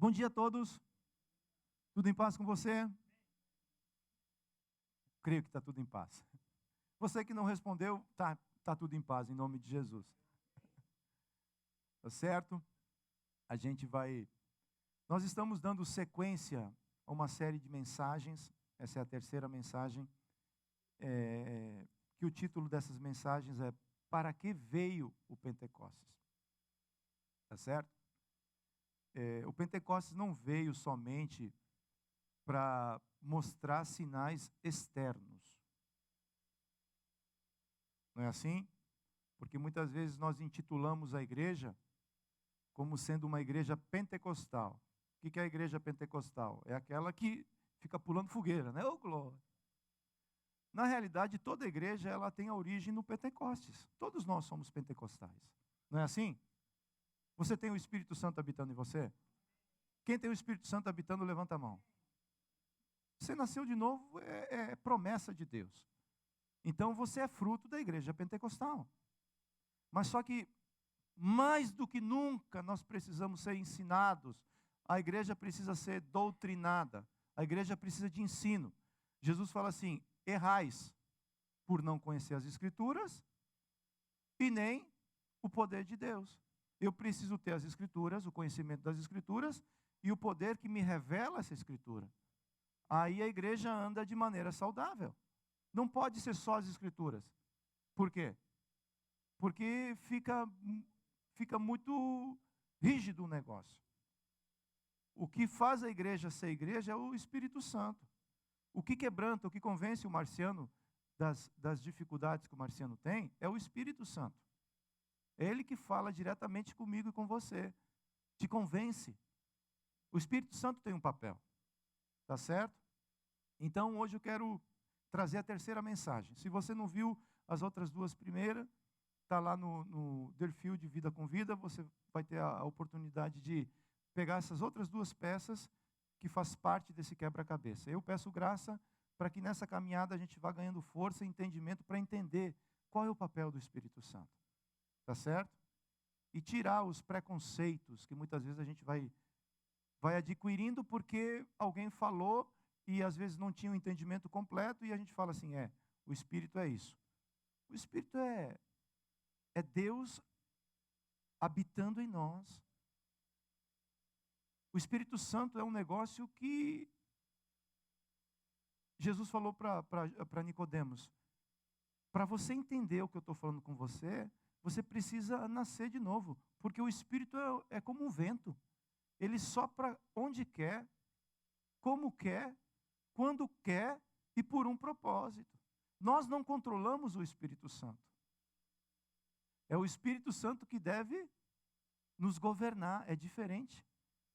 Bom dia a todos. Tudo em paz com você? Creio que está tudo em paz. Você que não respondeu, tá tudo em paz, em nome de Jesus. Tá certo? Nós estamos dando sequência a uma série de mensagens. Essa é a terceira mensagem. Que o título dessas mensagens é Para que veio o Pentecostes? Tá certo? O Pentecostes não veio somente para mostrar sinais externos. Não é assim? Porque muitas vezes nós intitulamos a igreja como sendo uma igreja pentecostal. O que é a igreja pentecostal? É aquela que fica pulando fogueira, né? Ô, glória! Na realidade, toda igreja ela tem a origem no Pentecostes. Todos nós somos pentecostais. Não é assim? Você tem o Espírito Santo habitando em você? Quem tem o Espírito Santo habitando, levanta a mão. Você nasceu de novo, é promessa de Deus. Então você é fruto da igreja pentecostal. Mas só que, mais do que nunca, nós precisamos ser ensinados. A igreja precisa ser doutrinada. A igreja precisa de ensino. Jesus fala assim: errais por não conhecer as Escrituras e nem o poder de Deus. Eu preciso ter as Escrituras, o conhecimento das Escrituras e o poder que me revela essa Escritura. Aí a igreja anda de maneira saudável. Não pode ser só as Escrituras. Por quê? Porque fica muito rígido o negócio. O que faz a igreja ser igreja é o Espírito Santo. O que quebranta, o que convence o marciano das dificuldades que o marciano tem é o Espírito Santo. É ele que fala diretamente comigo e com você. Te convence. O Espírito Santo tem um papel. Tá certo? Então hoje eu quero trazer a terceira mensagem. Se você não viu as outras duas primeiras, está lá no Deerfield Vida com Vida, você vai ter a oportunidade de pegar essas outras duas peças que faz parte desse quebra-cabeça. Eu peço graça para que nessa caminhada a gente vá ganhando força e entendimento para entender qual é o papel do Espírito Santo. Tá certo? E tirar os preconceitos que muitas vezes a gente vai adquirindo porque alguém falou e às vezes não tinha o entendimento completo e a gente fala assim, o Espírito é isso. O Espírito é Deus habitando em nós. O Espírito Santo é um negócio que Jesus falou para Nicodemos. Para você entender o que eu estou falando com você, você precisa nascer de novo. Porque o Espírito é como um vento. Ele sopra onde quer, como quer, quando quer e por um propósito. Nós não controlamos o Espírito Santo. É o Espírito Santo que deve nos governar, é diferente,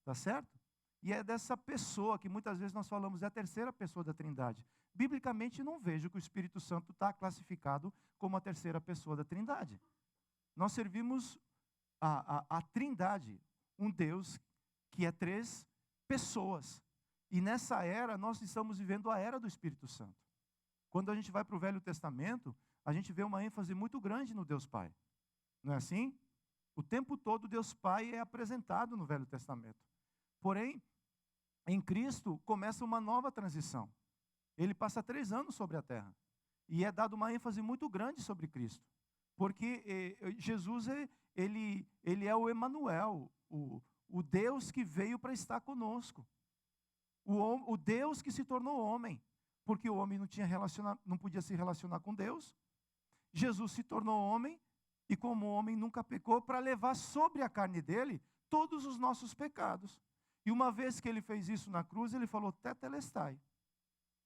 tá certo? E é dessa pessoa que muitas vezes nós falamos, é a terceira pessoa da Trindade. Biblicamente não vejo que o Espírito Santo está classificado como a terceira pessoa da Trindade. Nós servimos a Trindade, um Deus que é três pessoas. E nessa era, nós estamos vivendo a era do Espírito Santo. Quando a gente vai para o Velho Testamento, a gente vê uma ênfase muito grande no Deus Pai. Não é assim? O tempo todo Deus Pai é apresentado no Velho Testamento. Porém, em Cristo começa uma nova transição. Ele passa 3 anos sobre a terra. E é dado uma ênfase muito grande sobre Cristo. Porque Jesus, ele é o Emanuel, o Deus que veio para estar conosco. O Deus que se tornou homem. Porque o homem não podia se relacionar com Deus. Jesus se tornou homem. E como o homem nunca pecou, para levar sobre a carne dele todos os nossos pecados. E uma vez que ele fez isso na cruz, ele falou, tetelestai.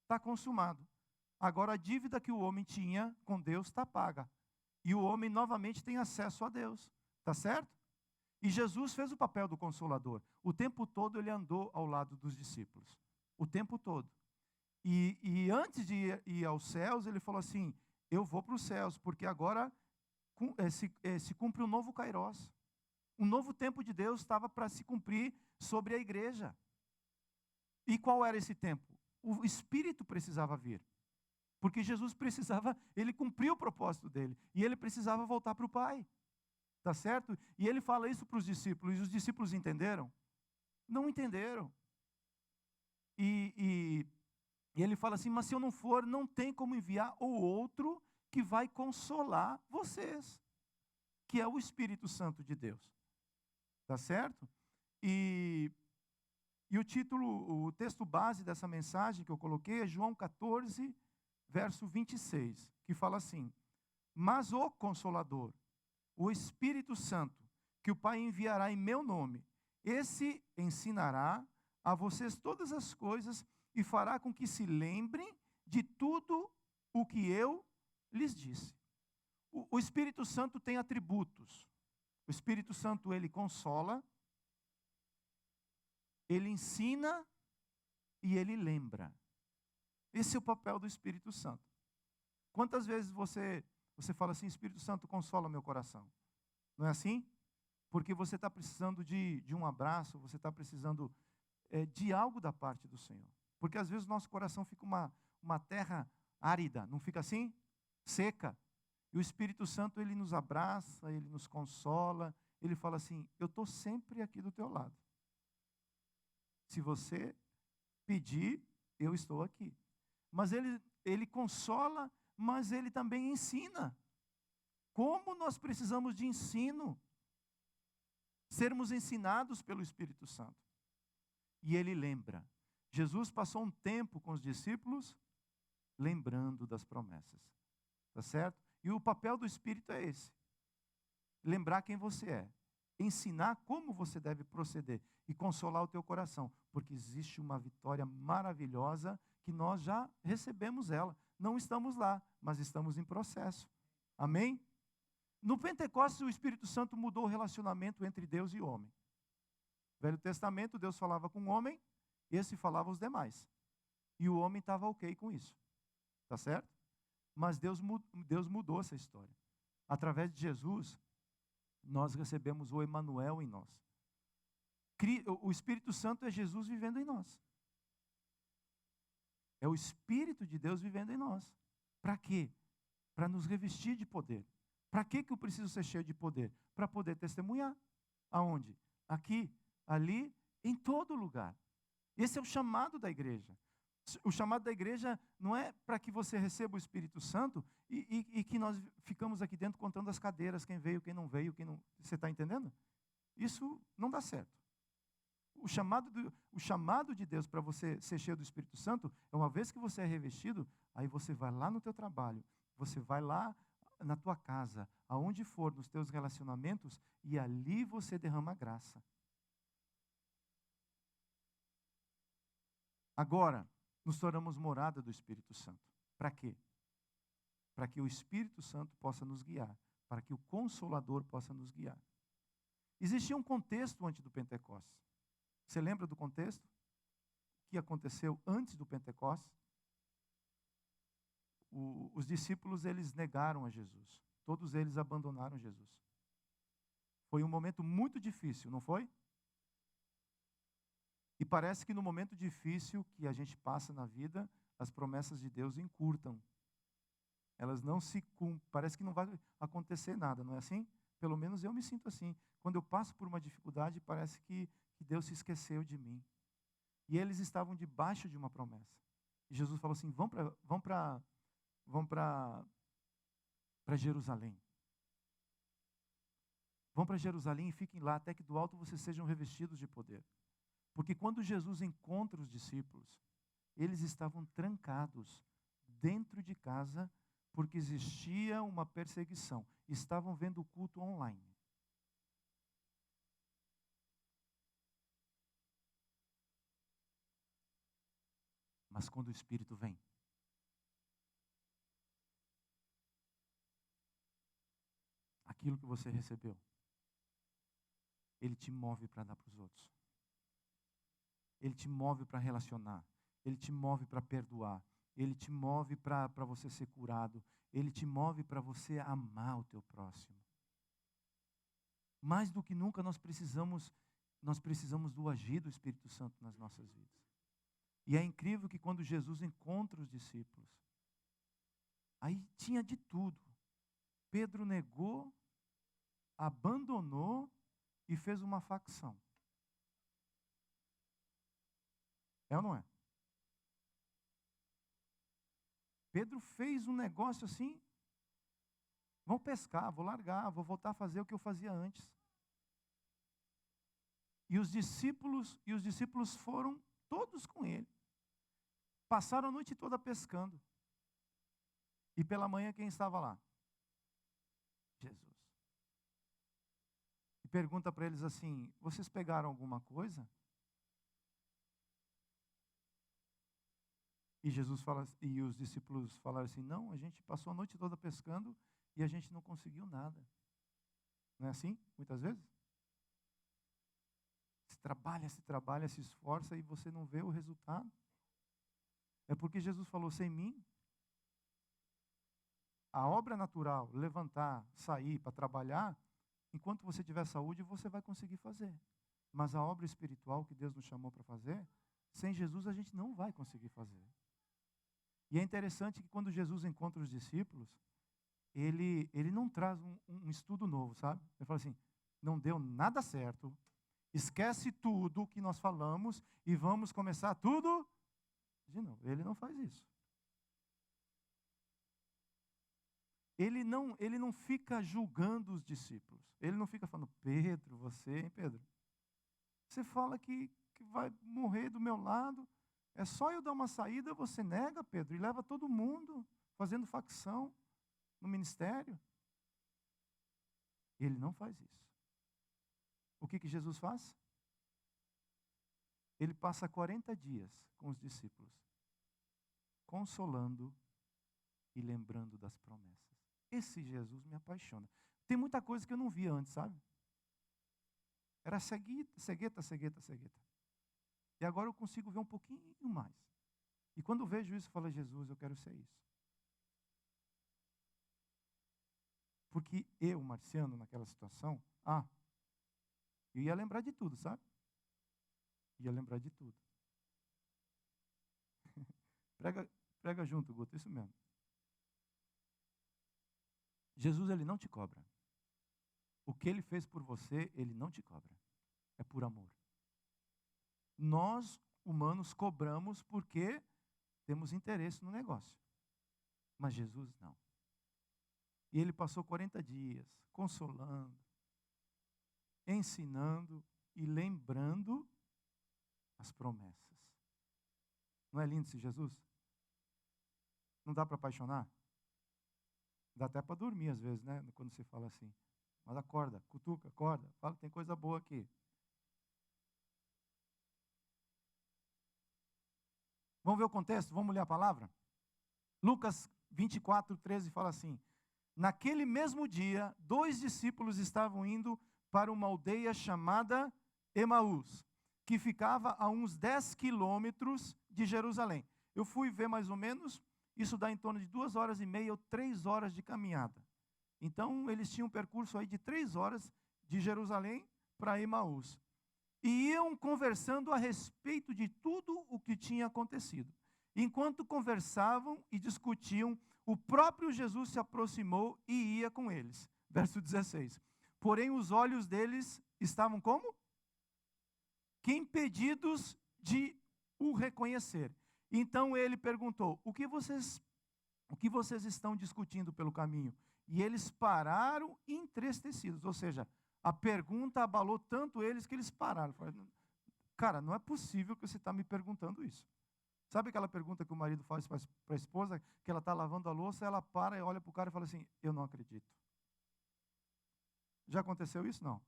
Está consumado. Agora a dívida que o homem tinha com Deus está paga. E o homem novamente tem acesso a Deus. Está certo? E Jesus fez o papel do Consolador. O tempo todo ele andou ao lado dos discípulos. O tempo todo. E antes de ir aos céus, ele falou assim, eu vou para os céus, porque agora se cumpre um novo Kairos. Um novo tempo de Deus estava para se cumprir sobre a igreja. E qual era esse tempo? O Espírito precisava vir. Porque Jesus ele cumpriu o propósito dele. E ele precisava voltar para o Pai. Tá certo? E ele fala isso para os discípulos. E os discípulos entenderam? Não entenderam. E ele fala assim, mas se eu não for, não tem como enviar o outro que vai consolar vocês, que é o Espírito Santo de Deus. Tá certo? E o texto base dessa mensagem que eu coloquei é João 14, verso 26, que fala assim: mas o Consolador, o Espírito Santo, que o Pai enviará em meu nome, esse ensinará a vocês todas as coisas e fará com que se lembrem de tudo o que eu lhes disse. O Espírito Santo tem atributos. O Espírito Santo, ele consola, ele ensina e ele lembra. Esse é o papel do Espírito Santo. Quantas vezes você fala assim, Espírito Santo, consola meu coração? Não é assim? Porque você está precisando de um abraço, você está precisando de algo da parte do Senhor. Porque às vezes o nosso coração fica uma terra árida, não fica assim? Seca. E o Espírito Santo, ele nos abraça, ele nos consola, ele fala assim, eu estou sempre aqui do teu lado. Se você pedir, eu estou aqui. Mas ele consola, mas ele também ensina. Como nós precisamos de ensino? Sermos ensinados pelo Espírito Santo. E ele lembra. Jesus passou um tempo com os discípulos, lembrando das promessas. Tá certo? E o papel do Espírito é esse. Lembrar quem você é. Ensinar como você deve proceder. E consolar o teu coração. Porque existe uma vitória maravilhosa que nós já recebemos ela. Não estamos lá, mas estamos em processo. Amém? No Pentecostes, o Espírito Santo mudou o relacionamento entre Deus e homem. No Velho Testamento, Deus falava com o homem, esse falava aos demais. E o homem estava ok com isso. Tá certo? Mas Deus mudou essa história. Através de Jesus, nós recebemos o Emanuel em nós. O Espírito Santo é Jesus vivendo em nós. É o Espírito de Deus vivendo em nós. Para quê? Para nos revestir de poder. Para que eu preciso ser cheio de poder? Para poder testemunhar. Aonde? Aqui, ali, em todo lugar. Esse é o chamado da igreja. O chamado da igreja não é para que você receba o Espírito Santo e que nós ficamos aqui dentro contando as cadeiras, quem veio, quem não veio, quem não... Você está entendendo? Isso não dá certo. O chamado de Deus para você ser cheio do Espírito Santo é uma vez que você é revestido, aí você vai lá no teu trabalho, você vai lá na tua casa, aonde for, nos teus relacionamentos, e ali você derrama graça. Agora, nos tornamos morada do Espírito Santo. Para quê? Para que o Espírito Santo possa nos guiar, para que o Consolador possa nos guiar. Existia um contexto antes do Pentecostes. Você lembra do contexto? O que aconteceu antes do Pentecostes? Os discípulos, eles negaram a Jesus. Todos eles abandonaram Jesus. Foi um momento muito difícil, não foi? E parece que no momento difícil que a gente passa na vida, as promessas de Deus encurtam. Elas não se cumprem. Parece que não vai acontecer nada, não é assim? Pelo menos eu me sinto assim. Quando eu passo por uma dificuldade, parece que Deus se esqueceu de mim. E eles estavam debaixo de uma promessa. E Jesus falou assim, vão para Jerusalém. Vão para Jerusalém e fiquem lá, até que do alto vocês sejam revestidos de poder. Porque quando Jesus encontra os discípulos, eles estavam trancados dentro de casa, porque existia uma perseguição. Estavam vendo o culto online. Mas quando o Espírito vem, aquilo que você recebeu, ele te move para dar para os outros. Ele te move para relacionar. Ele te move para perdoar. Ele te move para você ser curado. Ele te move para você amar o teu próximo. Mais do que nunca nós precisamos do agir do Espírito Santo nas nossas vidas. E é incrível que quando Jesus encontra os discípulos, aí tinha de tudo. Pedro negou, abandonou e fez uma facção. É ou não é? Pedro fez um negócio assim, vou pescar, vou largar, vou voltar a fazer o que eu fazia antes. E os discípulos foram todos com ele. Passaram a noite toda pescando. E pela manhã quem estava lá? Jesus. E pergunta para eles assim: vocês pegaram alguma coisa? E Jesus fala, e os discípulos falaram assim: não, a gente passou a noite toda pescando e a gente não conseguiu nada. Não é assim, muitas vezes? Se trabalha, se esforça e você não vê o resultado. É porque Jesus falou: sem mim, a obra natural, levantar, sair para trabalhar, enquanto você tiver saúde, você vai conseguir fazer. Mas a obra espiritual que Deus nos chamou para fazer, sem Jesus a gente não vai conseguir fazer. E é interessante que quando Jesus encontra os discípulos, ele não traz um estudo novo, sabe? Ele fala assim: não deu nada certo, esquece tudo que nós falamos e vamos começar tudo de novo. Ele não faz isso. Ele não fica julgando os discípulos. Ele não fica falando: Pedro, você, hein, Pedro? Você fala que vai morrer do meu lado. É só eu dar uma saída, você nega, Pedro, e leva todo mundo fazendo facção no ministério. Ele não faz isso. O que Jesus faz? Ele passa 40 dias com os discípulos, consolando e lembrando das promessas. Esse Jesus me apaixona. Tem muita coisa que eu não via antes, sabe? Era cegueta. E agora eu consigo ver um pouquinho mais. E quando eu vejo isso, eu falo: Jesus, eu quero ser isso. Porque eu, Marciano, naquela situação, eu ia lembrar de tudo, sabe? Ia lembrar de tudo. Prega junto, Guto, isso mesmo. Jesus, ele não te cobra. O que ele fez por você, ele não te cobra. É por amor. Nós, humanos, cobramos porque temos interesse no negócio. Mas Jesus não. E ele passou 40 dias consolando, ensinando e lembrando as promessas. Não é lindo esse Jesus? Não dá para apaixonar? Dá até para dormir às vezes, né? Quando você fala assim. Mas acorda, cutuca, acorda. Fala, tem coisa boa aqui. Vamos ver o contexto? Vamos ler a palavra? Lucas 24, 13 fala assim: naquele mesmo dia, 2 discípulos estavam indo para uma aldeia chamada Emaús, que ficava a uns 10 quilômetros de Jerusalém. Eu fui ver mais ou menos, isso dá em torno de 2h30 ou 3 horas de caminhada. Então, eles tinham um percurso aí de 3 horas de Jerusalém para Emaús. E iam conversando a respeito de tudo o que tinha acontecido. Enquanto conversavam e discutiam, o próprio Jesus se aproximou e ia com eles. Verso 16. Porém, os olhos deles estavam como? Que impedidos de o reconhecer. Então ele perguntou: o que vocês estão discutindo pelo caminho? E eles pararam entristecidos. Ou seja, a pergunta abalou tanto eles que eles pararam. Falaram: cara, não é possível que você está me perguntando isso. Sabe aquela pergunta que o marido faz para a esposa, que ela está lavando a louça, ela para e olha para o cara e fala assim: eu não acredito. Já aconteceu isso? Não.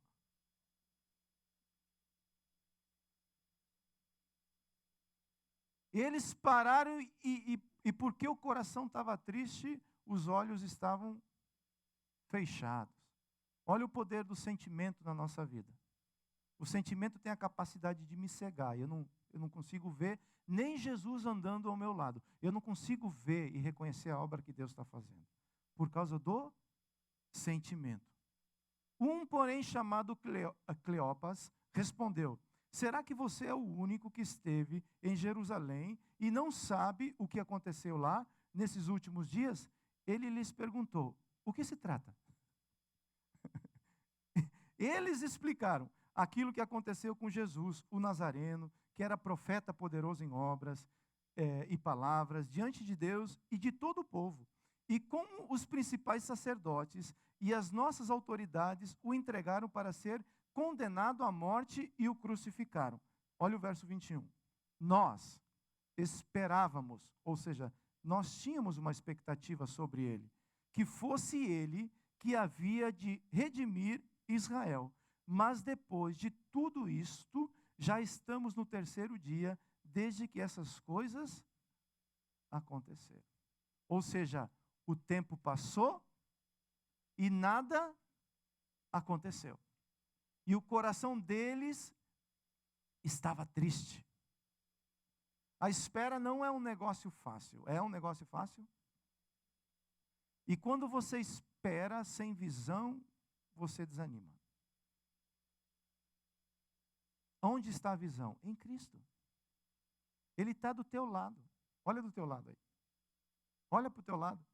Eles pararam e porque o coração estava triste, os olhos estavam fechados. Olha o poder do sentimento na nossa vida. O sentimento tem a capacidade de me cegar. Eu não consigo ver nem Jesus andando ao meu lado. Eu não consigo ver e reconhecer a obra que Deus está fazendo. Por causa do sentimento. Porém, chamado Cleopas, respondeu: será que você é o único que esteve em Jerusalém e não sabe o que aconteceu lá nesses últimos dias? Ele lhes perguntou: o que se trata? Eles explicaram aquilo que aconteceu com Jesus, o Nazareno, que era profeta poderoso em obras e palavras, diante de Deus e de todo o povo. E como os principais sacerdotes e as nossas autoridades o entregaram para ser condenado à morte e o crucificaram. Olha o verso 21. Nós esperávamos, ou seja, nós tínhamos uma expectativa sobre ele, que fosse ele que havia de redimir Israel. Mas depois de tudo isto, já estamos no terceiro dia, desde que essas coisas aconteceram. Ou seja, o tempo passou e nada aconteceu. E o coração deles estava triste. A espera não é um negócio fácil. É um negócio fácil? E quando você espera sem visão, você desanima. Onde está a visão? Em Cristo. Ele está do teu lado. Olha do teu lado aí. Olha para o teu lado.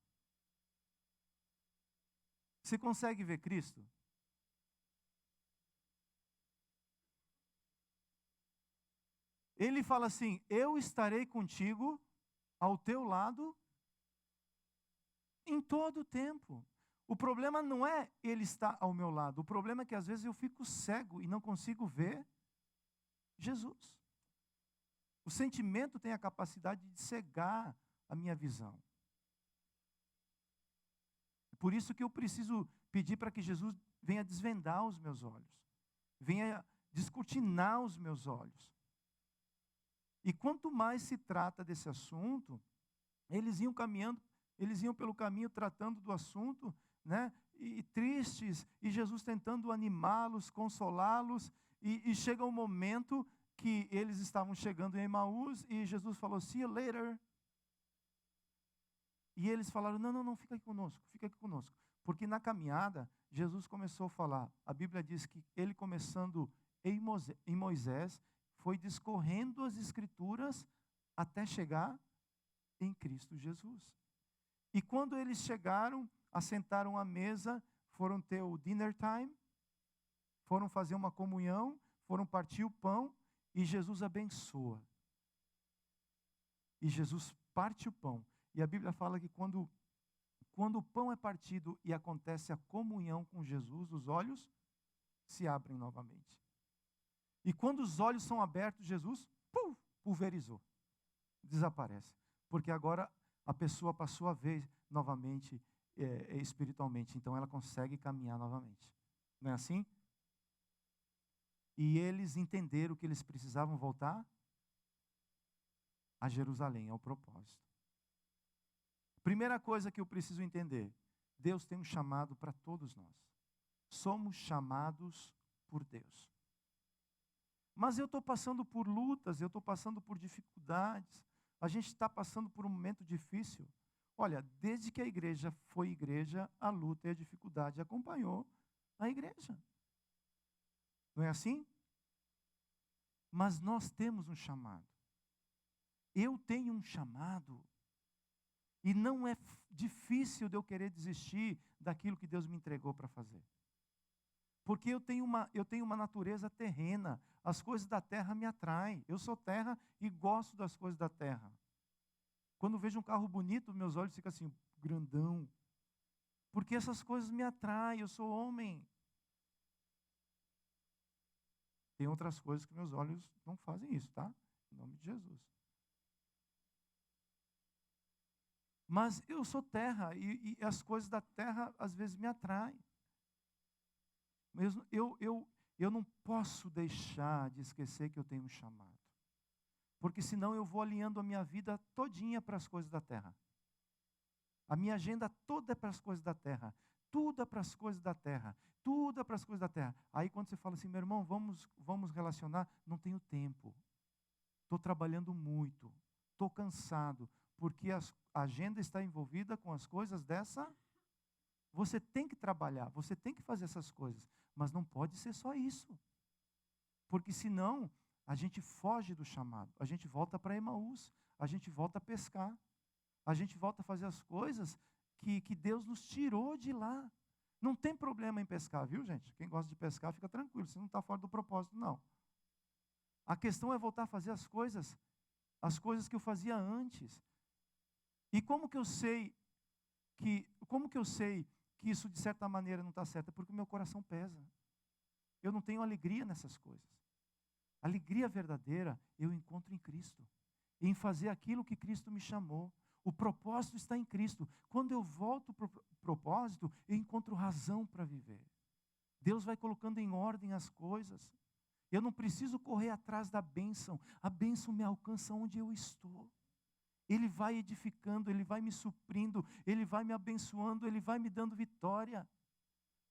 Você consegue ver Cristo? Ele fala assim: eu estarei contigo ao teu lado em todo o tempo. O problema não é ele estar ao meu lado. O problema é que às vezes eu fico cego e não consigo ver Jesus. O sentimento tem a capacidade de cegar a minha visão. Por isso que eu preciso pedir para que Jesus venha desvendar os meus olhos. Venha descortinar os meus olhos. E quanto mais se trata desse assunto, eles iam caminhando, eles iam pelo caminho tratando do assunto, né? E tristes, e Jesus tentando animá-los, consolá-los, e chega um momento que eles estavam chegando em Emaús, e Jesus falou, see you later. E eles falaram, não, fica aqui conosco. Porque na caminhada, Jesus começou a falar, a Bíblia diz que ele começando em Moisés, foi discorrendo as Escrituras até chegar em Cristo Jesus. E quando eles chegaram, assentaram à mesa, foram ter o dinner time, foram fazer uma comunhão, foram partir o pão, e Jesus abençoa. E Jesus parte o pão. E a Bíblia fala que quando o pão é partido e acontece a comunhão com Jesus, os olhos se abrem novamente. E quando os olhos são abertos, Jesus pulverizou, desaparece. Porque agora a pessoa passou a ver novamente espiritualmente, então ela consegue caminhar novamente. Não é assim? E eles entenderam que eles precisavam voltar a Jerusalém, ao propósito. Primeira coisa que eu preciso entender, Deus tem um chamado para todos nós. Somos chamados por Deus. Mas eu estou passando por lutas, eu estou passando por dificuldades, a gente está passando por um momento difícil. Olha, desde que a igreja foi igreja, a luta e a dificuldade acompanhou a igreja. Não é assim? Mas nós temos um chamado. Eu tenho um chamado. E não é difícil de eu querer desistir daquilo que Deus me entregou para fazer. Porque eu tenho uma natureza terrena. As coisas da terra me atraem. Eu sou terra e gosto das coisas da terra. Quando vejo um carro bonito, meus olhos ficam assim, grandão. Porque essas coisas me atraem, eu sou homem. Tem outras coisas que meus olhos não fazem isso, tá? Em nome de Jesus. Mas eu sou terra e as coisas da terra às vezes me atraem. Mas eu não posso deixar de esquecer que eu tenho um chamado. Porque senão eu vou alinhando a minha vida todinha para as coisas da terra. A minha agenda toda é para as coisas da terra. Tudo é para as coisas da terra. Tudo é para as coisas da terra. Aí quando você fala assim, meu irmão, vamos relacionar, não tenho tempo. Estou trabalhando muito. Estou cansado. Porque a agenda está envolvida com as coisas dessa. Você tem que trabalhar, você tem que fazer essas coisas. Mas não pode ser só isso. Porque senão, a gente foge do chamado. A gente volta para Emaús. A gente volta a pescar. A gente volta a fazer as coisas que Deus nos tirou de lá. Não tem problema em pescar, viu, gente? Quem gosta de pescar, fica tranquilo. Você não está fora do propósito, não. A questão é voltar a fazer as coisas que eu fazia antes. E como que eu sei que isso de certa maneira não está certo? É porque o meu coração pesa. Eu não tenho alegria nessas coisas. Alegria verdadeira eu encontro em Cristo, em fazer aquilo que Cristo me chamou. O propósito está em Cristo. Quando eu volto para o propósito, eu encontro razão para viver. Deus vai colocando em ordem as coisas. Eu não preciso correr atrás da bênção. A bênção me alcança onde eu estou. Ele vai edificando, Ele vai me suprindo, Ele vai me abençoando, Ele vai me dando vitória.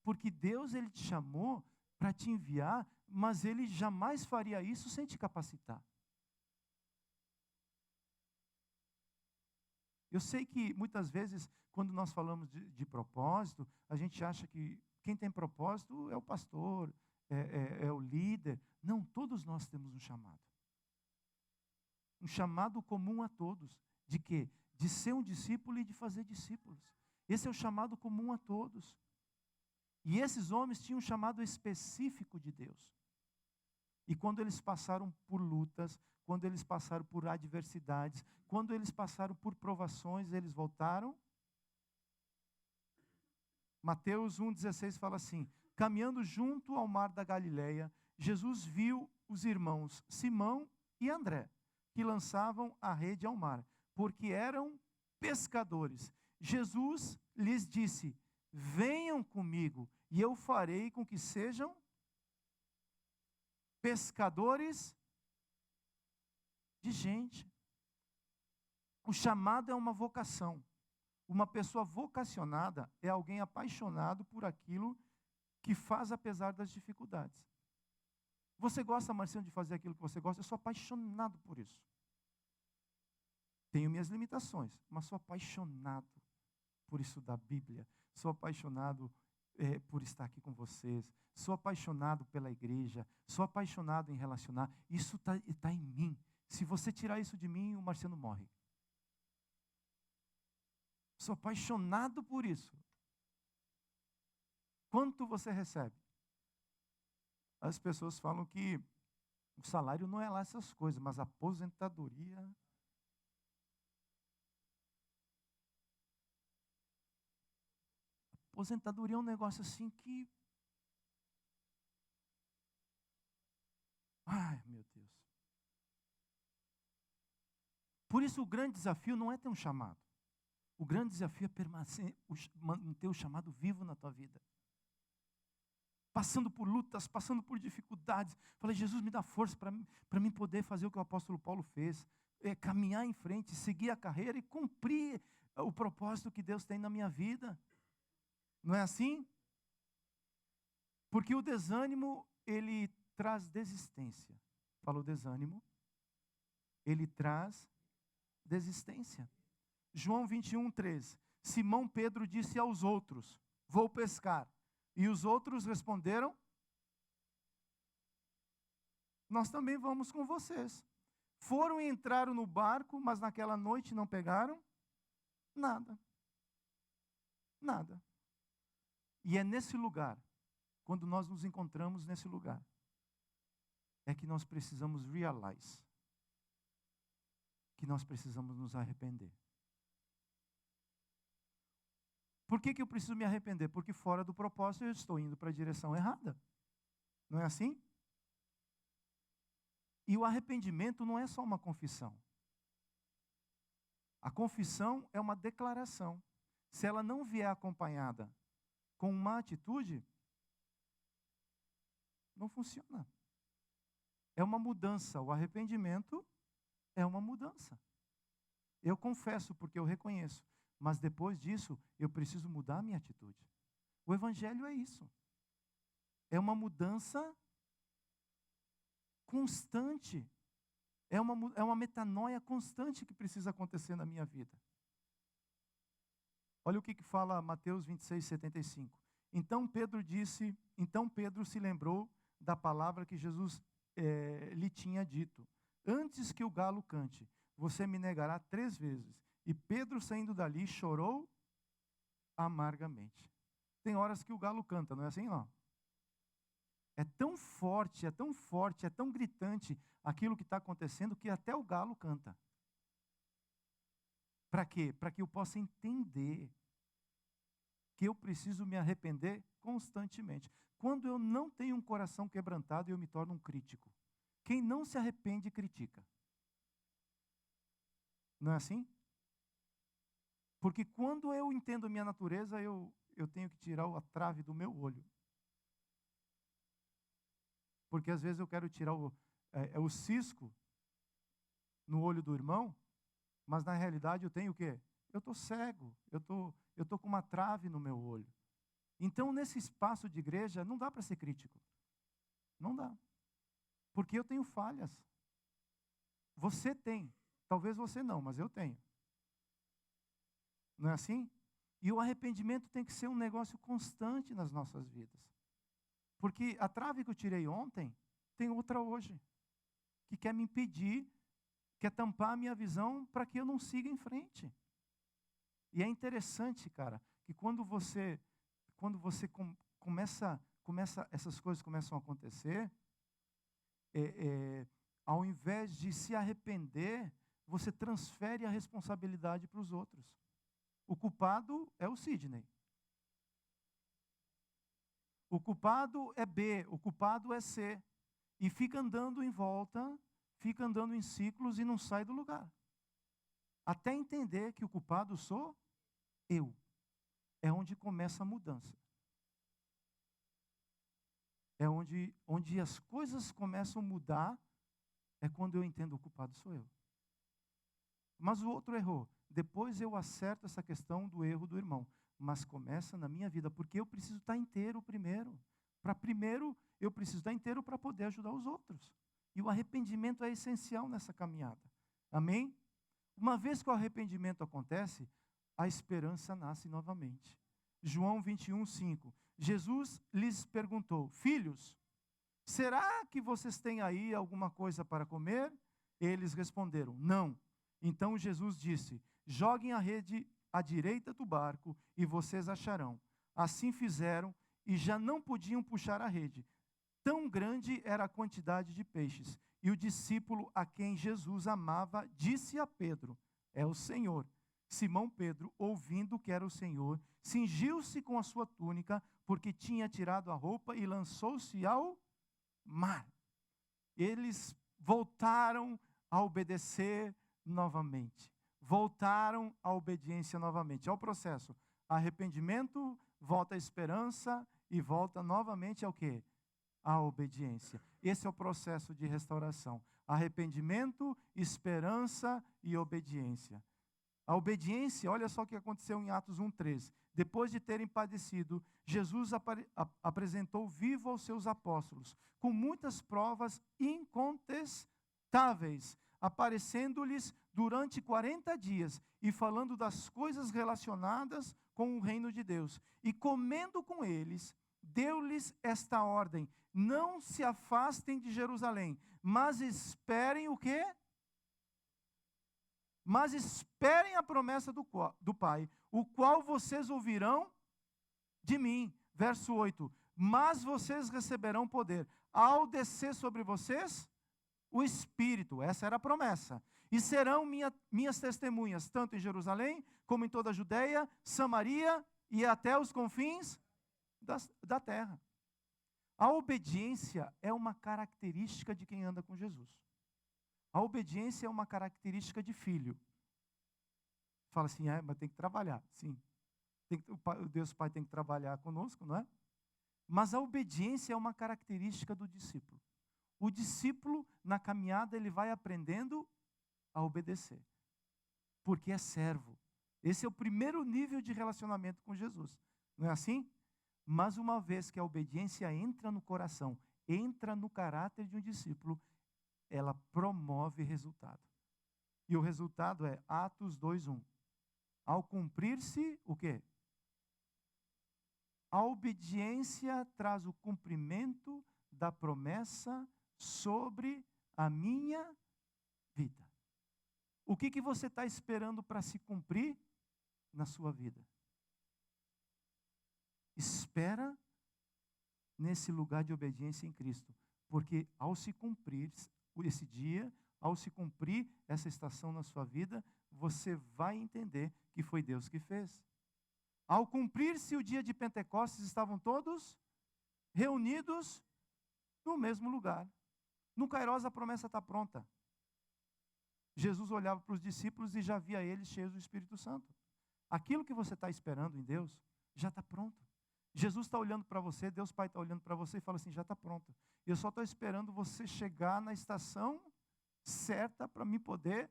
Porque Deus, Ele te chamou para te enviar, mas Ele jamais faria isso sem te capacitar. Eu sei que muitas vezes, quando nós falamos de propósito, a gente acha que quem tem propósito é o pastor, é o líder. Não, todos nós temos um chamado. Um chamado comum a todos. De quê? De ser um discípulo e de fazer discípulos. Esse é o chamado comum a todos. E esses homens tinham um chamado específico de Deus. E quando eles passaram por lutas, quando eles passaram por adversidades, quando eles passaram por provações, eles voltaram. Mateus 1,16 fala assim: caminhando junto ao mar da Galileia, Jesus viu os irmãos Simão e André, que lançavam a rede ao mar, porque eram pescadores. Jesus lhes disse: venham comigo, e eu farei com que sejam pescadores de gente. O chamado é uma vocação. Uma pessoa vocacionada é alguém apaixonado por aquilo que faz apesar das dificuldades. Você gosta, Marciano, de fazer aquilo que você gosta? Eu sou apaixonado por isso. Tenho minhas limitações, mas sou apaixonado por estudar a Bíblia. Sou apaixonado por estar aqui com vocês. Sou apaixonado pela igreja. Sou apaixonado em relacionar. Isso tá em mim. Se você tirar isso de mim, o Marciano morre. Sou apaixonado por isso. Quanto você recebe? As pessoas falam que o salário não é lá essas coisas, mas a aposentadoria. Aposentadoria é um negócio assim que. Ai, meu Deus. Por isso o grande desafio não é ter um chamado. O grande desafio é manter o chamado vivo na tua vida. Passando por lutas, passando por dificuldades. Falei, Jesus, me dá força para mim poder fazer o que o apóstolo Paulo fez. Caminhar em frente, seguir a carreira e cumprir o propósito que Deus tem na minha vida. Não é assim? Porque o desânimo, ele traz desistência. Falou desânimo, ele traz desistência. João 21:13. Simão Pedro disse aos outros: vou pescar. E os outros responderam: nós também vamos com vocês. Foram e entraram no barco, mas naquela noite não pegaram nada. Nada. E é nesse lugar, quando nós nos encontramos nesse lugar, é que nós precisamos realize que nós precisamos nos arrepender. Por que eu preciso me arrepender? Porque fora do propósito eu estou indo para a direção errada. Não é assim? E o arrependimento não é só uma confissão. A confissão é uma declaração. Se ela não vier acompanhada com uma atitude, não funciona. É uma mudança. O arrependimento é uma mudança. Eu confesso porque eu reconheço. Mas depois disso, eu preciso mudar a minha atitude. O Evangelho é isso. É uma mudança constante. É uma metanoia constante que precisa acontecer na minha vida. Olha o que fala Mateus 26:75. Então Pedro se lembrou da palavra que Jesus lhe tinha dito. Antes que o galo cante, você me negará 3 vezes. E Pedro, saindo dali, chorou amargamente. Tem horas que o galo canta, não é assim, não? É tão forte, é tão forte, é tão gritante aquilo que está acontecendo que até o galo canta. Para quê? Para que eu possa entender que eu preciso me arrepender constantemente. Quando eu não tenho um coração quebrantado, eu me torno um crítico. Quem não se arrepende, critica. Não é assim? Porque quando eu entendo minha natureza, eu tenho que tirar a trave do meu olho. Porque às vezes eu quero tirar o cisco no olho do irmão, mas na realidade eu tenho o quê? Eu estou cego, eu tô com uma trave no meu olho. Então, nesse espaço de igreja, não dá para ser crítico. Não dá. Porque eu tenho falhas. Você tem. Talvez você não, mas eu tenho. Não é assim? E o arrependimento tem que ser um negócio constante nas nossas vidas. Porque a trave que eu tirei ontem, tem outra hoje. Que quer me impedir, quer tampar a minha visão para que eu não siga em frente. E é interessante, cara, que quando você começa, essas coisas começam a acontecer, ao invés de se arrepender, você transfere a responsabilidade para os outros. O culpado é o Sidney. O culpado é B, o culpado é C. E fica andando em volta, fica andando em ciclos e não sai do lugar. Até entender que o culpado sou eu. É onde começa a mudança. É onde as coisas começam a mudar, é quando eu entendo o culpado sou eu. Mas o outro errou. Depois eu acerto essa questão do erro do irmão. Mas começa na minha vida, porque eu preciso estar inteiro primeiro. Primeiro, eu preciso estar inteiro para poder ajudar os outros. E o arrependimento é essencial nessa caminhada. Amém? Uma vez que o arrependimento acontece, a esperança nasce novamente. João 21, 5. Jesus lhes perguntou: filhos, será que vocês têm aí alguma coisa para comer? Eles responderam: não. Então Jesus disse: joguem a rede à direita do barco e vocês acharão. Assim fizeram e já não podiam puxar a rede. Tão grande era a quantidade de peixes. E o discípulo a quem Jesus amava disse a Pedro: é o Senhor. Simão Pedro, ouvindo que era o Senhor, cingiu-se com a sua túnica, porque tinha tirado a roupa e lançou-se ao mar. Eles voltaram a obedecer novamente. Voltaram à obediência novamente. É o processo. Arrependimento, volta a esperança e volta novamente ao quê? A obediência. Esse é o processo de restauração. Arrependimento, esperança e obediência. A obediência, olha só o que aconteceu em Atos 1:13. Depois de terem padecido, Jesus apresentou vivo aos seus apóstolos, com muitas provas incontestáveis, aparecendo-lhes durante 40 dias e falando das coisas relacionadas com o reino de Deus. E comendo com eles, deu-lhes esta ordem: não se afastem de Jerusalém, mas esperem o quê? Mas esperem a promessa do Pai, o qual vocês ouvirão de mim. Verso 8. Mas vocês receberão poder ao descer sobre vocês o Espírito. Essa era a promessa. E serão minhas testemunhas, tanto em Jerusalém, como em toda a Judeia, Samaria e até os confins da terra. A obediência é uma característica de quem anda com Jesus. A obediência é uma característica de filho. Fala assim, mas tem que trabalhar. Sim. O Deus Pai tem que trabalhar conosco, não é? Mas a obediência é uma característica do discípulo. O discípulo, na caminhada, ele vai aprendendo a obedecer. Porque é servo. Esse é o primeiro nível de relacionamento com Jesus. Não é assim? Mas uma vez que a obediência entra no coração, entra no caráter de um discípulo, ela promove resultado. E o resultado é Atos 2:1. Ao cumprir-se o quê? A obediência traz o cumprimento da promessa sobre a minha vida. O que você está esperando para se cumprir na sua vida? Espera nesse lugar de obediência em Cristo. Porque ao se cumprir esse dia, ao se cumprir essa estação na sua vida, você vai entender que foi Deus que fez. Ao cumprir-se o dia de Pentecostes, estavam todos reunidos no mesmo lugar. No Kairos a promessa está pronta. Jesus olhava para os discípulos e já via eles cheios do Espírito Santo. Aquilo que você está esperando em Deus já está pronto. Jesus está olhando para você, Deus Pai está olhando para você e fala assim, já está pronto. Eu só estou esperando você chegar na estação certa para me poder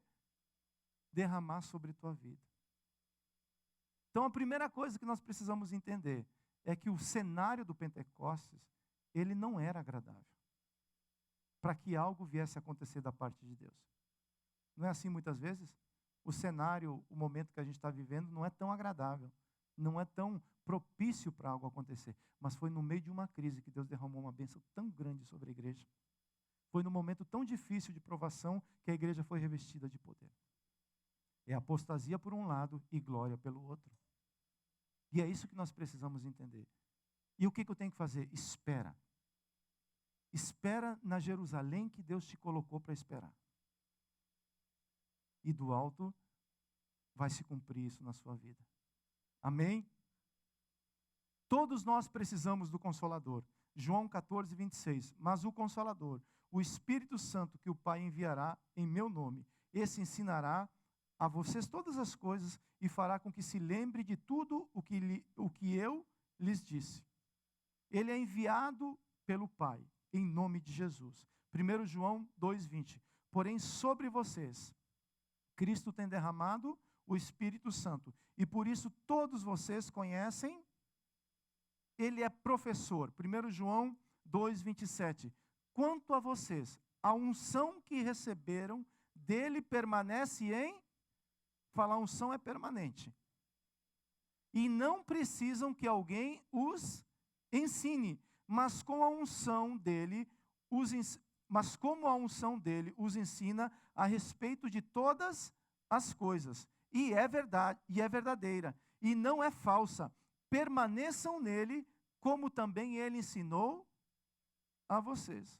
derramar sobre a tua vida. Então a primeira coisa que nós precisamos entender é que o cenário do Pentecostes, ele não era agradável para que algo viesse a acontecer da parte de Deus. Não é assim muitas vezes? O cenário, o momento que a gente está vivendo não é tão agradável, não é tão propício para algo acontecer, mas foi no meio de uma crise que Deus derramou uma bênção tão grande sobre a igreja. Foi num momento tão difícil de provação que a igreja foi revestida de poder. É apostasia por um lado e glória pelo outro. E é isso que nós precisamos entender. E o que eu tenho que fazer? Espera. Espera na Jerusalém que Deus te colocou para esperar. E do alto vai se cumprir isso na sua vida. Amém? Todos nós precisamos do Consolador. João 14, 26. Mas o Consolador, o Espírito Santo que o Pai enviará em meu nome, esse ensinará a vocês todas as coisas e fará com que se lembre de tudo o que eu lhes disse. Ele é enviado pelo Pai, em nome de Jesus. 1 João 2,20. Porém, sobre vocês, Cristo tem derramado o Espírito Santo. E por isso todos vocês conhecem. Ele é professor. 1 João 2,27. Quanto a vocês, a unção que receberam dele permanece em... Falar unção é permanente. E não precisam que alguém os ensine, mas com a unção dele mas como a unção dele os ensina a respeito de todas as coisas. E é verdade, e é verdadeira, e não é falsa. Permaneçam nele, como também ele ensinou a vocês.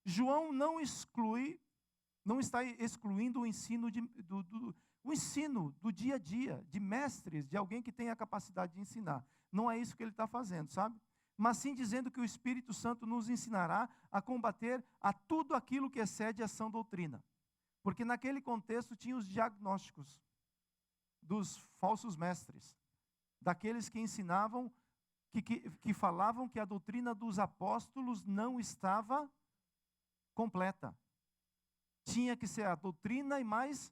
João não está excluindo o ensino o ensino do dia a dia, de mestres, de alguém que tem a capacidade de ensinar. Não é isso que ele está fazendo, sabe? Mas sim dizendo que o Espírito Santo nos ensinará a combater a tudo aquilo que excede a sã doutrina. Porque naquele contexto tinha os diagnósticos dos falsos mestres, daqueles que ensinavam, que falavam que a doutrina dos apóstolos não estava completa. Tinha que ser a doutrina e mais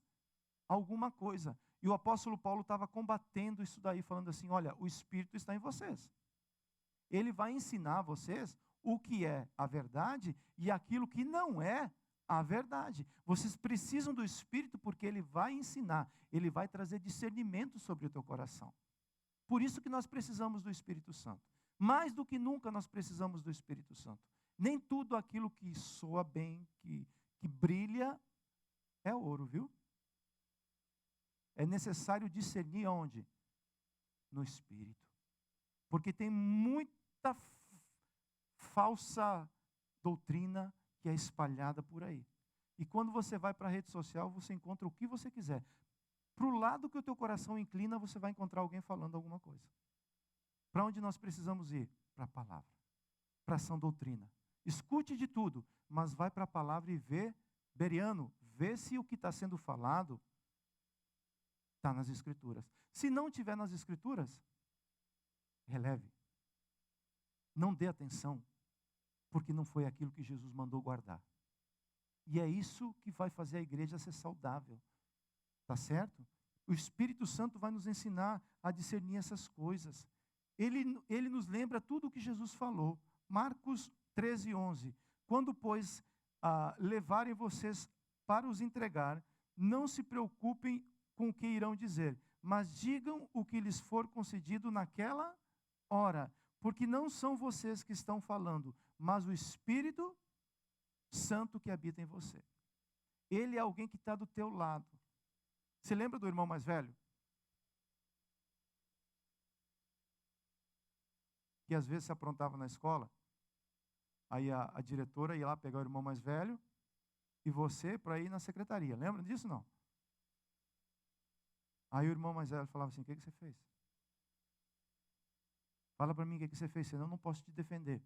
alguma coisa. E o apóstolo Paulo estava combatendo isso daí, falando assim, olha, o Espírito está em vocês. Ele vai ensinar a vocês o que é a verdade e aquilo que não é a verdade. Vocês precisam do Espírito porque ele vai ensinar, ele vai trazer discernimento sobre o teu coração. Por isso que nós precisamos do Espírito Santo. Mais do que nunca nós precisamos do Espírito Santo. Nem tudo aquilo que soa bem, que brilha, é ouro, viu? É necessário discernir onde? No Espírito. Porque tem muita falsa doutrina que é espalhada por aí. E quando você vai para a rede social, você encontra o que você quiser. Para o lado que o teu coração inclina, você vai encontrar alguém falando alguma coisa. Para onde nós precisamos ir? Para a palavra. Para a sã doutrina. Escute de tudo, mas vai para a palavra e vê, Beriano, vê se o que está sendo falado está nas Escrituras. Se não tiver nas Escrituras, releve. Não dê atenção, porque não foi aquilo que Jesus mandou guardar. E é isso que vai fazer a igreja ser saudável. Tá certo? O Espírito Santo vai nos ensinar a discernir essas coisas. Ele nos lembra tudo o que Jesus falou. Marcos 13:11. Quando, pois, levarem vocês para os entregar, não se preocupem com o que irão dizer, mas digam o que lhes for concedido naquela hora, porque não são vocês que estão falando, mas o Espírito Santo que habita em você. Ele é alguém que está do teu lado. Você lembra do irmão mais velho? Que às vezes se aprontava na escola, Aí a diretora ia lá pegar o irmão mais velho e você para ir na secretaria. Lembra disso, não? Aí o irmão mais velho falava assim, o que você fez? Fala para mim o que você fez, senão eu não posso te defender.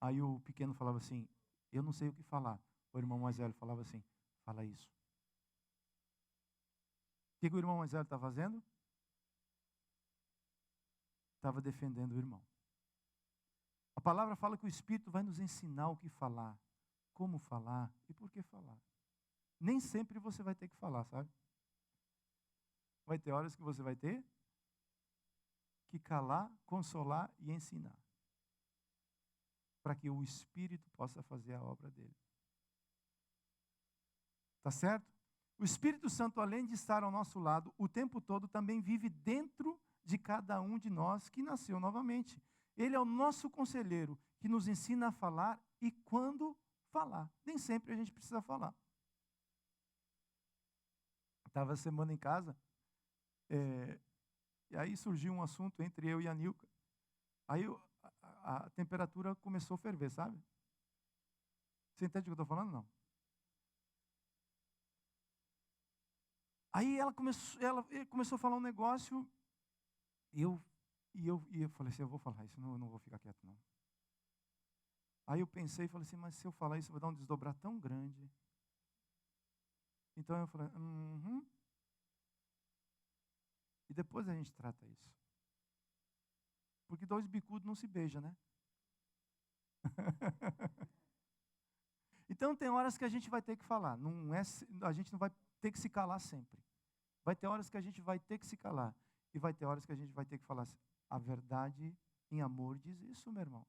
Aí o pequeno falava assim, eu não sei o que falar. O irmão mais velho falava assim, fala isso. O que o irmão mais velho está fazendo? Estava defendendo o irmão. A palavra fala que o Espírito vai nos ensinar o que falar, como falar e por que falar. Nem sempre você vai ter que falar, sabe? Vai ter horas que você vai ter que calar, consolar e ensinar. Para que o Espírito possa fazer a obra dele. Tá certo? O Espírito Santo, além de estar ao nosso lado o tempo todo, também vive dentro de cada um de nós que nasceu novamente. Ele é o nosso conselheiro que nos ensina a falar e quando falar. Nem sempre a gente precisa falar. Estava semana em casa, e aí surgiu um assunto entre eu e a Nilka. Aí a temperatura começou a ferver, sabe? Você entende o que eu estou falando? Não. Aí ela começou a falar um negócio, e eu falei assim, eu vou falar isso, eu não vou ficar quieto, não. Aí eu pensei e falei assim, mas se eu falar isso, vai dar um desdobrar tão grande. Então eu falei, E depois a gente trata isso. Porque dois bicudos não se beijam, né? Então tem horas que a gente vai ter que falar. A gente não vai ter que se calar sempre. Vai ter horas que a gente vai ter que se calar. E vai ter horas que a gente vai ter que falar assim, a verdade em amor diz isso, meu irmão.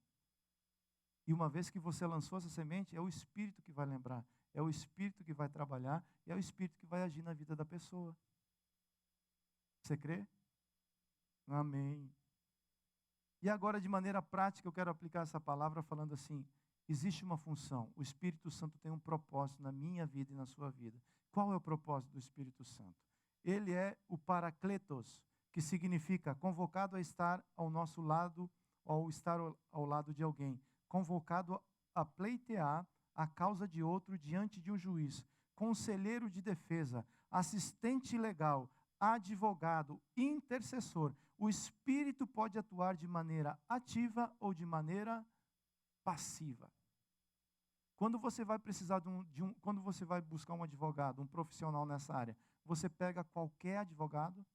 E uma vez que você lançou essa semente, é o Espírito que vai lembrar. É o Espírito que vai trabalhar. E é o Espírito que vai agir na vida da pessoa. Você crê? Amém. E agora, de maneira prática, eu quero aplicar essa palavra falando assim, existe uma função. O Espírito Santo tem um propósito na minha vida e na sua vida. Qual é o propósito do Espírito Santo? Ele é o Paracletos, que significa convocado a estar ao nosso lado, ou estar ao lado de alguém. Convocado a pleitear a causa de outro diante de um juiz. Conselheiro de defesa, assistente legal, advogado, intercessor. O Espírito pode atuar de maneira ativa ou de maneira passiva. Quando você vai precisar quando você vai buscar um advogado, um profissional nessa área, você pega qualquer advogado?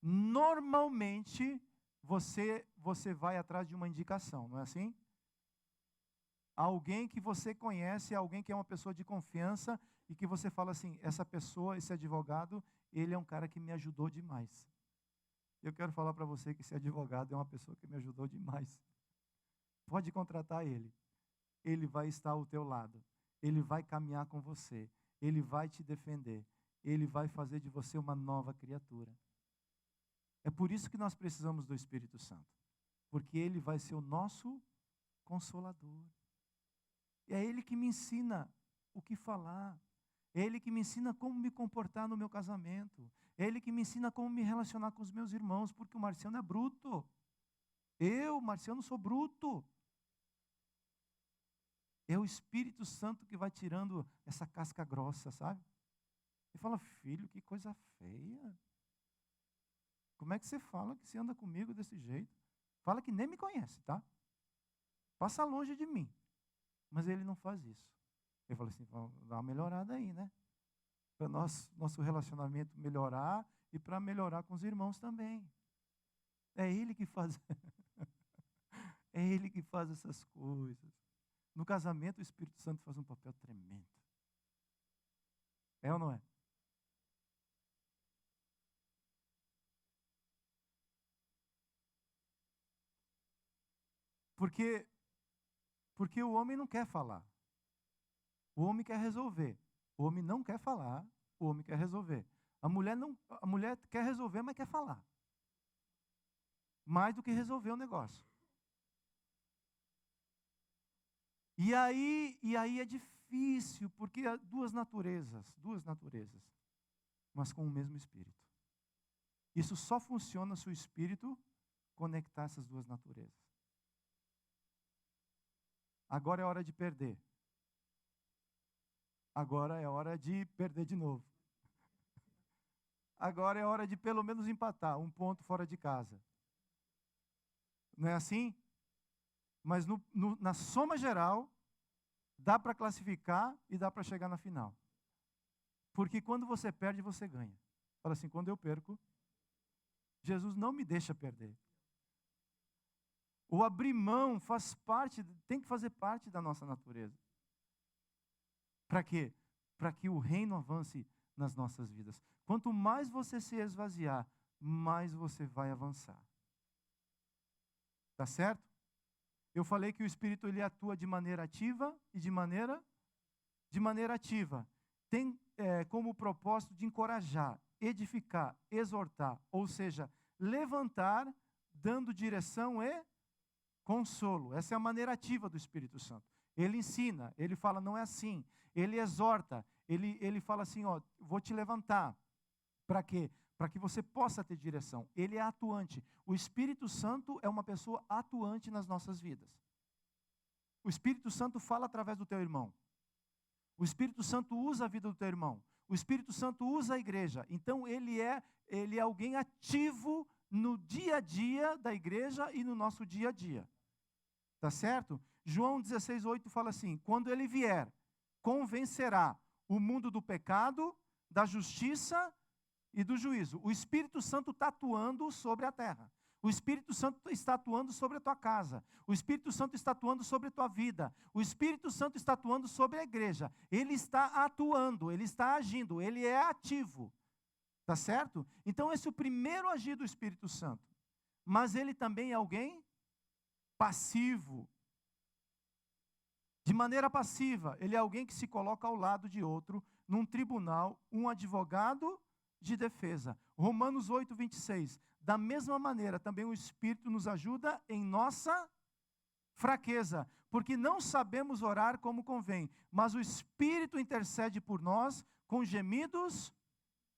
Normalmente, você vai atrás de uma indicação, não é assim? Alguém que você conhece, alguém que é uma pessoa de confiança e que você fala assim, essa pessoa, esse advogado, ele é um cara que me ajudou demais. Eu quero falar para você que esse advogado é uma pessoa que me ajudou demais. Pode contratar ele. Ele vai estar ao teu lado. Ele vai caminhar com você. Ele vai te defender. Ele vai fazer de você uma nova criatura. É por isso que nós precisamos do Espírito Santo. Porque ele vai ser o nosso consolador. É ele que me ensina o que falar. É ele que me ensina como me comportar no meu casamento. É ele que me ensina como me relacionar com os meus irmãos, porque o Marciano é bruto. Marciano, sou bruto. É o Espírito Santo que vai tirando essa casca grossa, sabe? E fala, filho, que coisa feia. Como é que você fala que você anda comigo desse jeito? Fala que nem me conhece, tá? Passa longe de mim. Mas ele não faz isso. Eu falei assim, vamos dar uma melhorada aí, né? Para nosso relacionamento melhorar e para melhorar com os irmãos também. É ele que faz. É ele que faz essas coisas. No casamento, o Espírito Santo faz um papel tremendo. É ou não é? Porque o homem não quer falar. O homem quer resolver. O homem não quer falar, o homem quer resolver. A mulher quer resolver, mas quer falar. Mais do que resolver o negócio. E aí é difícil, porque há duas naturezas. mas com o mesmo Espírito. Isso só funciona se o Espírito conectar essas duas naturezas. Agora é hora de perder. Agora é hora de perder de novo. Agora é hora de pelo menos empatar, 1 ponto fora de casa. Não é assim? Mas na soma geral, dá para classificar e dá para chegar na final. Porque quando você perde, você ganha. Fala assim, quando eu perco, Jesus não me deixa perder. O abrir mão faz parte, tem que fazer parte da nossa natureza. Para quê? Para que o reino avance nas nossas vidas. Quanto mais você se esvaziar, mais você vai avançar. Tá certo? Eu falei que o Espírito ele atua de maneira ativa e de maneira ativa. Tem como propósito de encorajar, edificar, exortar, ou seja, levantar, dando direção e consolo. Essa é a maneira ativa do Espírito Santo. Ele ensina, ele fala, não é assim. Ele exorta, ele fala assim, ó, vou te levantar. Para quê? Para que você possa ter direção. Ele é atuante. O Espírito Santo é uma pessoa atuante nas nossas vidas. O Espírito Santo fala através do teu irmão. O Espírito Santo usa a vida do teu irmão. O Espírito Santo usa a igreja. Então ele é alguém ativo no dia a dia da igreja e no nosso dia a dia. Tá certo? João 16:8 fala assim: quando ele vier, convencerá o mundo do pecado, da justiça e do juízo. O Espírito Santo está atuando sobre a terra. O Espírito Santo está atuando sobre a tua casa. O Espírito Santo está atuando sobre a tua vida. O Espírito Santo está atuando sobre a igreja. Ele está atuando, ele está agindo, ele é ativo. Tá certo? Então esse é o primeiro agir do Espírito Santo. Mas ele também é alguém passivo. De maneira passiva, ele é alguém que se coloca ao lado de outro, num tribunal, um advogado de defesa. Romanos 8:26. Da mesma maneira, também o Espírito nos ajuda em nossa fraqueza, porque não sabemos orar como convém, mas o Espírito intercede por nós com gemidos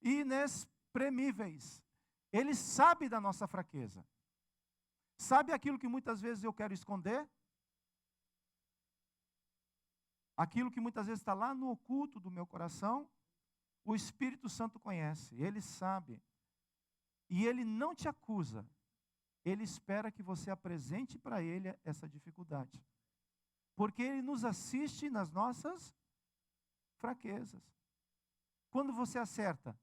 inexprimíveis. Ele sabe da nossa fraqueza. Sabe aquilo que muitas vezes eu quero esconder? Aquilo que muitas vezes está lá no oculto do meu coração, o Espírito Santo conhece, ele sabe. E ele não te acusa, ele espera que você apresente para ele essa dificuldade. Porque ele nos assiste nas nossas fraquezas. Quando você acerta,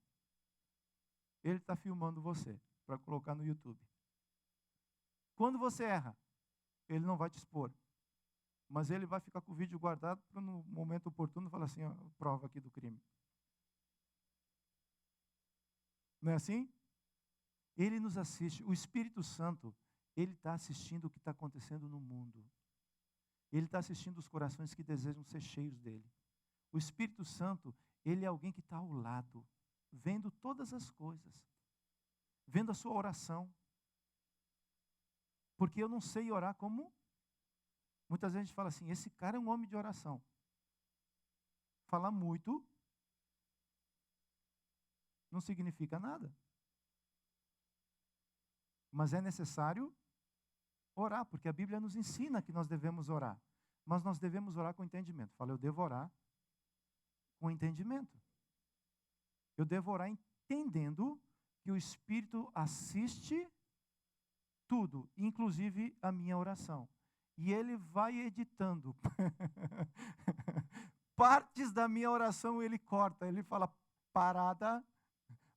ele está filmando você para colocar no YouTube. Quando você erra, ele não vai te expor. Mas ele vai ficar com o vídeo guardado para no momento oportuno falar assim, ó, prova aqui do crime. Não é assim? Ele nos assiste. O Espírito Santo, ele está assistindo o que está acontecendo no mundo. Ele está assistindo os corações que desejam ser cheios dele. O Espírito Santo, ele é alguém que está ao lado, vendo todas as coisas, vendo a sua oração. Porque eu não sei orar como... Muitas vezes a gente fala assim, esse cara é um homem de oração. Falar muito não significa nada. Mas é necessário orar, porque a Bíblia nos ensina que nós devemos orar. Mas nós devemos orar com entendimento. Fala, eu devo orar com entendimento. Eu devo orar entendendo que o Espírito assiste tudo, inclusive a minha oração. E ele vai editando. Partes da minha oração ele corta. Ele fala, parada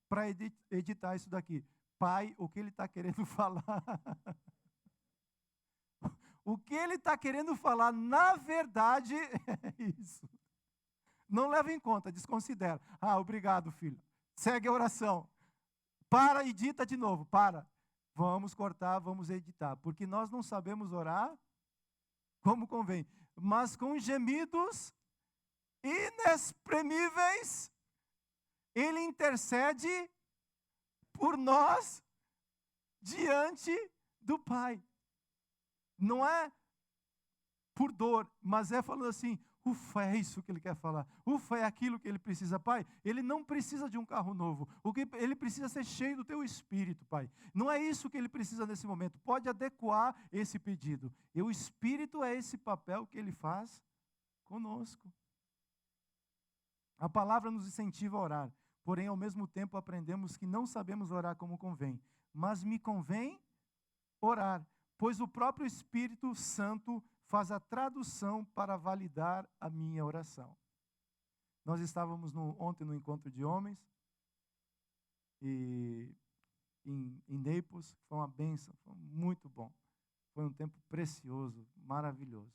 para editar isso daqui. Pai, o que ele está querendo falar? O que ele está querendo falar, na verdade, é isso. Não leva em conta, desconsidera. Ah, obrigado, filho. Segue a oração. Para, edita de novo. Para. Vamos cortar, vamos editar. Porque nós não sabemos orar como convém. Mas com gemidos inexprimíveis, ele intercede por nós diante do Pai. Não é por dor, mas é falando assim, Ufa, é isso que ele quer falar. Ufa, é aquilo que ele precisa, Pai. Ele não precisa de um carro novo. O que ele precisa ser cheio do teu Espírito, Pai. Não é isso que ele precisa nesse momento. Pode adequar esse pedido. E o Espírito é esse papel que ele faz conosco. A palavra nos incentiva a orar. Porém, ao mesmo tempo, aprendemos que não sabemos orar como convém. Mas me convém orar, pois o próprio Espírito Santo faz a tradução para validar a minha oração. Nós estávamos ontem no encontro de homens, e em Naples, foi uma bênção, foi muito bom. Foi um tempo precioso, maravilhoso.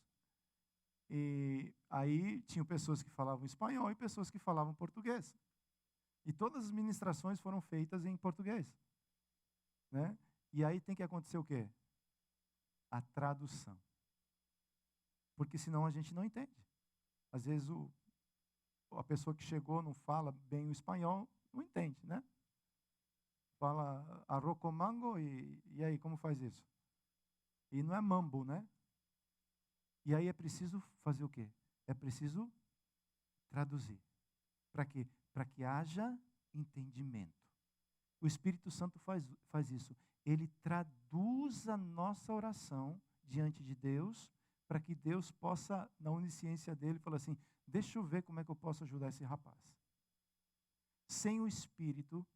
E aí tinham pessoas que falavam espanhol e pessoas que falavam português. E todas as ministrações foram feitas em português, né? E aí tem que acontecer o quê? A tradução. Porque senão a gente não entende. Às vezes a pessoa que chegou não fala bem o espanhol, não entende, né? Fala arroz com mango e aí como faz isso? E não é mambo, né? E aí é preciso fazer o quê? É preciso traduzir. Para quê? Para que haja entendimento. O Espírito Santo faz isso. Ele traduz a nossa oração diante de Deus, para que Deus possa, na onisciência dele, falar assim, deixa eu ver como é que eu posso ajudar esse rapaz. Sem o Espírito,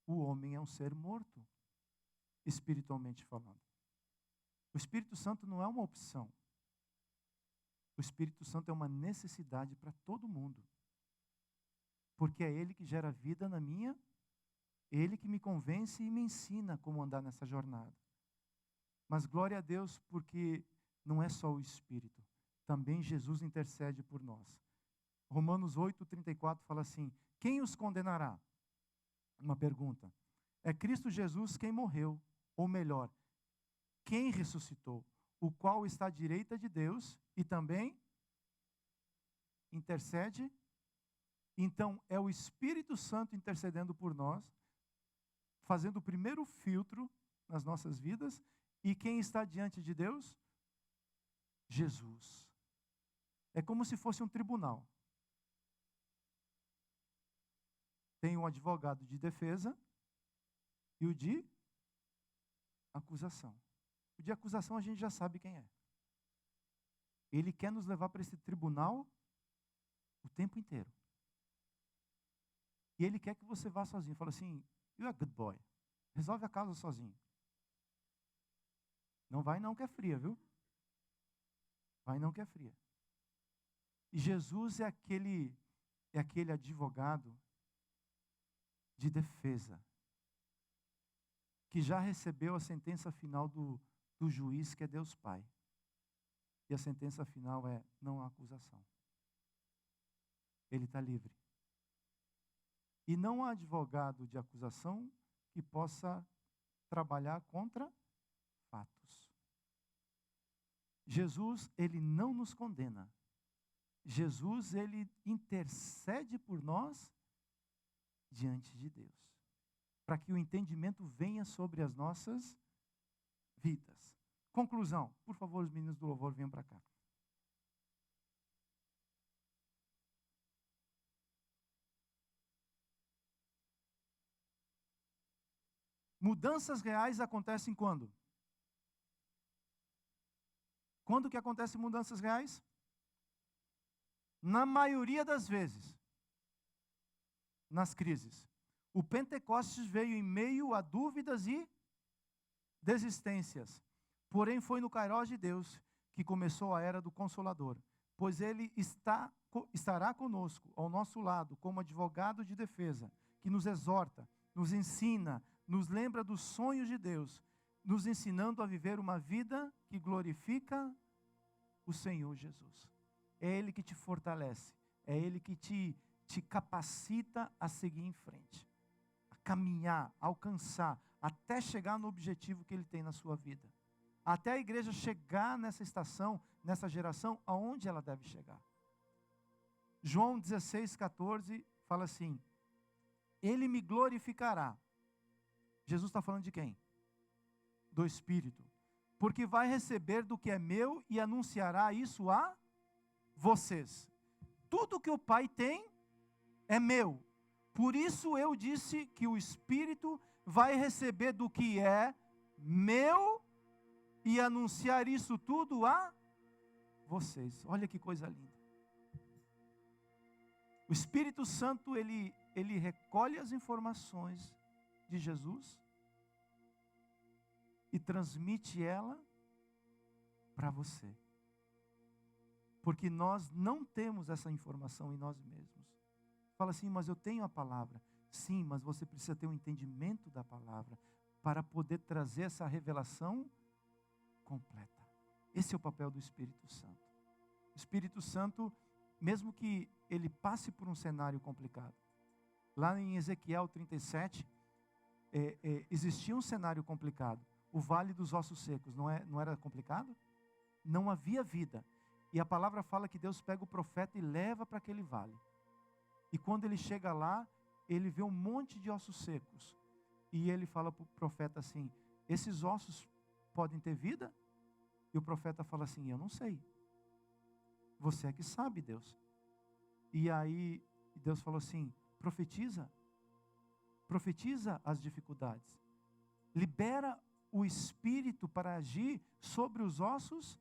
o homem é um ser morto, espiritualmente falando. O Espírito Santo não é uma opção. O Espírito Santo é uma necessidade para todo mundo. Porque é Ele que gera vida na minha, Ele que me convence e me ensina como andar nessa jornada. Mas glória a Deus, porque não é só o Espírito, também Jesus intercede por nós. Romanos 8:34 fala assim, quem os condenará? Uma pergunta. É Cristo Jesus quem morreu, ou melhor, quem ressuscitou, o qual está à direita de Deus e também intercede. Então, é o Espírito Santo intercedendo por nós, fazendo o primeiro filtro nas nossas vidas. E quem está diante de Deus? Jesus. É como se fosse um tribunal. Tem um advogado de defesa e o de acusação. O de acusação a gente já sabe quem é. Ele quer nos levar para esse tribunal o tempo inteiro. E ele quer que você vá sozinho. Fala assim, you're a good boy. Resolve a causa sozinho. Não vai não que é fria, viu? Vai não que é fria. E Jesus é aquele advogado de defesa, que já recebeu a sentença final do juiz, que é Deus Pai. E a sentença final é, não há acusação. Ele está livre. E não há advogado de acusação que possa trabalhar contra fatos. Jesus, ele não nos condena. Jesus, ele intercede por nós diante de Deus, para que o entendimento venha sobre as nossas vidas. Conclusão. Por favor, os meninos do louvor venham para cá. Mudanças reais acontecem quando? Quando que acontecem mudanças reais? Na maioria das vezes, nas crises. O Pentecostes veio em meio a dúvidas e desistências. Porém, foi no Kairós de Deus que começou a era do Consolador. Pois Ele estará conosco, ao nosso lado, como advogado de defesa, que nos exorta, nos ensina, nos lembra dos sonhos de Deus, nos ensinando a viver uma vida que glorifica o Senhor Jesus. É Ele que te fortalece, é Ele que te capacita a seguir em frente, a caminhar, a alcançar, até chegar no objetivo que Ele tem na sua vida. Até a igreja chegar nessa estação, nessa geração, aonde ela deve chegar. João 16:14 fala assim, Ele me glorificará. Jesus está falando de quem? Do Espírito. porque vai receber do que é meu e anunciará isso a vocês. Tudo que o Pai tem é meu. Por isso eu disse que o Espírito vai receber do que é meu e anunciar isso tudo a vocês. Olha que coisa linda. O Espírito Santo, ele recolhe as informações de Jesus e transmite ela para você. Porque nós não temos essa informação em nós mesmos. Fala assim, mas eu tenho a palavra. Sim, mas você precisa ter um entendimento da palavra para poder trazer essa revelação completa. Esse é o papel do Espírito Santo. O Espírito Santo, mesmo que ele passe por um cenário complicado. Lá em Ezequiel 37, existia um cenário complicado. O vale dos ossos secos, não era complicado? Não havia vida. E a palavra fala que Deus pega o profeta e leva para aquele vale. E quando ele chega lá, ele vê um monte de ossos secos. E ele fala para o profeta assim, esses ossos podem ter vida? E o profeta fala assim, eu não sei. Você é que sabe, Deus. E aí Deus falou assim, profetiza as dificuldades. Libera o Espírito para agir sobre os ossos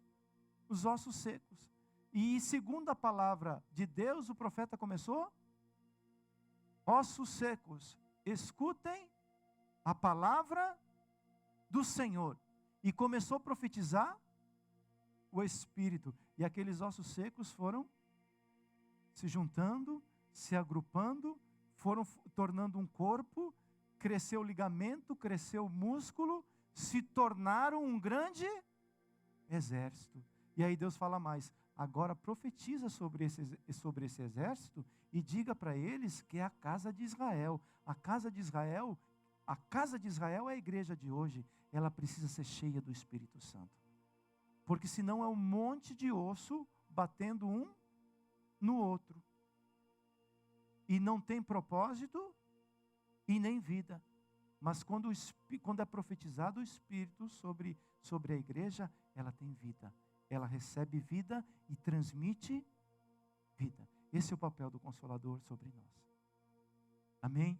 secos. E segundo a palavra de Deus, o profeta começou, ossos secos, escutem a palavra do Senhor. E começou a profetizar o Espírito. E aqueles ossos secos foram se juntando, se agrupando, foram tornando um corpo, cresceu o ligamento, cresceu o músculo, se tornaram um grande exército. E aí Deus fala mais, agora profetiza sobre esse exército e diga para eles que é a casa de Israel. A casa de Israel é a igreja de hoje, ela precisa ser cheia do Espírito Santo. Porque senão é um monte de osso batendo um no outro. E não tem propósito e nem vida. Mas quando é profetizado o Espírito sobre a igreja, ela tem vida. Ela recebe vida e transmite vida. Esse é o papel do Consolador sobre nós. Amém?